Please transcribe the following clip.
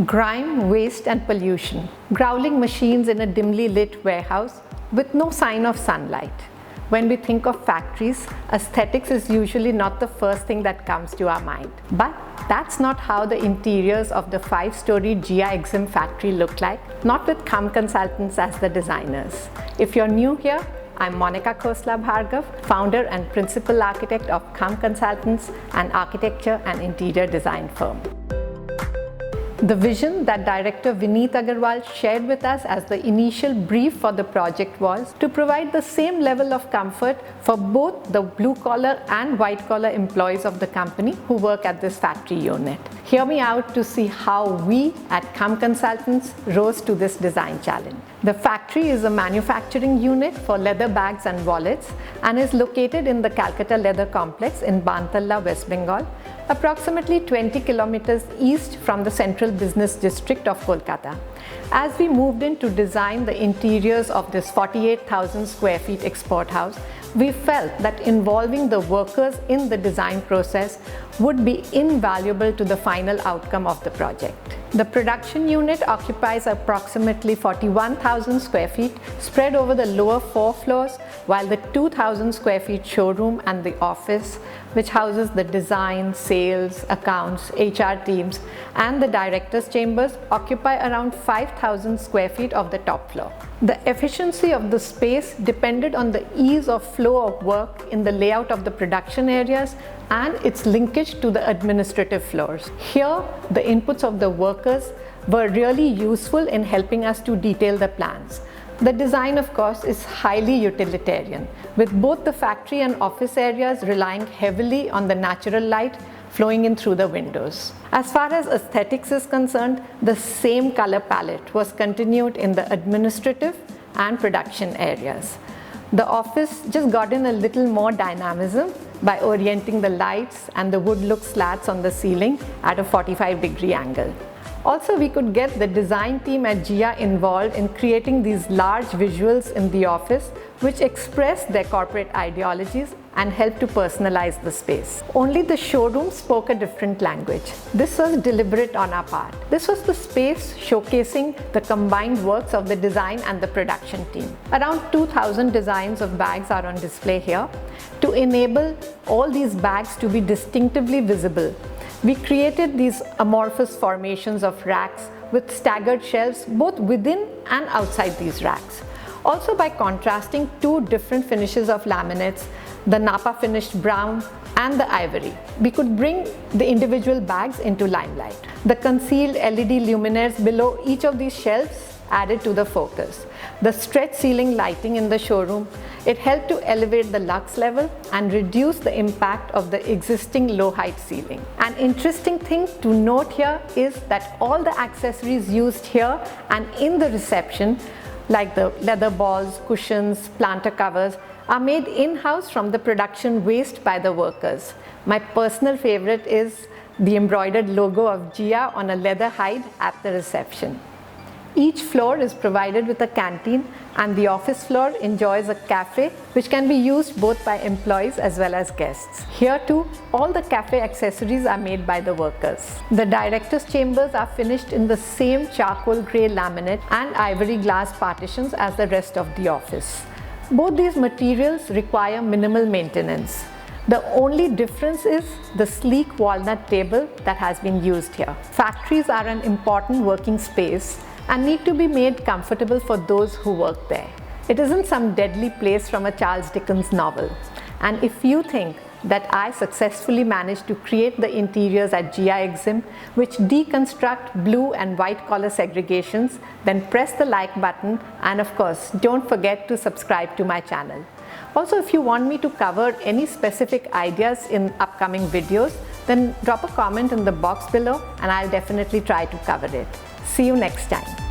Grime, waste and pollution. Growling machines in a dimly lit warehouse with no sign of sunlight. When we think of factories, aesthetics is usually not the first thing that comes to our mind. But that's not how the interiors of the 5-story Gia Exim factory look like, not with Kham Consultants as the designers. If you're new here, I'm Monica Khosla Bhargav, founder and principal architect of Kham Consultants, an architecture and interior design firm. The vision that director Vineet Agarwal shared with us as the initial brief for the project was to provide the same level of comfort for both the blue-collar and white-collar employees of the company who work at this factory unit. Hear me out to see how we at Kham Consultants rose to this design challenge. The factory is a manufacturing unit for leather bags and wallets and is located in the Calcutta Leather Complex in Bantalla, West Bengal, approximately 20 kilometers east from the central business district of Kolkata. As we moved in to design the interiors of this 48,000 square feet export house, we felt that involving the workers in the design process would be invaluable to the final outcome of the project. The production unit occupies approximately 41,000 square feet spread over the lower 4 floors, while the 2,000 square feet showroom and the office, which houses the design, sales, accounts, HR teams, and the directors' chambers, occupy around 5,000 square feet of the top floor. The efficiency of the space depended on the ease of flow of work in the layout of the production areas and its linkage to the administrative floors. Here, the inputs of the workers were really useful in helping us to detail the plans. The design, of course, is highly utilitarian, with both the factory and office areas relying heavily on the natural light flowing in through the windows. As far as aesthetics is concerned, the same color palette was continued in the administrative and production areas. The office just got in a little more dynamism by orienting the lights and the wood look slats on the ceiling at a 45-degree angle. Also, we could get the design team at Gia involved in creating these large visuals in the office which express their corporate ideologies and help to personalize the space. Only the showroom spoke a different language. This was deliberate on our part. This was the space showcasing the combined works of the design and the production team. Around 2,000 designs of bags are on display here. To enable all these bags to be distinctively visible, we created these amorphous formations of racks with staggered shelves both within and outside these racks. Also, by contrasting 2 different finishes of laminates, the Napa finished brown and the ivory, we could bring the individual bags into limelight. The concealed LED luminaires below each of these shelves added to the focus. The stretch ceiling lighting in the showroom, it helped to elevate the lux level and reduce the impact of the existing low height ceiling. An interesting thing to note here is that all the accessories used here and in the reception, like the leather balls, cushions, planter covers, are made in-house from the production waste by the workers. My personal favorite is the embroidered logo of Gia on a leather hide at the reception. Each floor is provided with a canteen and the office floor enjoys a cafe which can be used both by employees as well as guests. Here too, all the cafe accessories are made by the workers. The directors' chambers are finished in the same charcoal grey laminate and ivory glass partitions as the rest of the office. Both these materials require minimal maintenance. The only difference is the sleek walnut table that has been used here. Factories are an important working space and need to be made comfortable for those who work there. It isn't some deadly place from a Charles Dickens novel. And if you think that I successfully managed to create the interiors at Gia Exim which deconstruct blue and white collar segregations, then press the like button and of course don't forget to subscribe to my channel. Also, if you want me to cover any specific ideas in upcoming videos, then drop a comment in the box below and I'll definitely try to cover it. See you next time.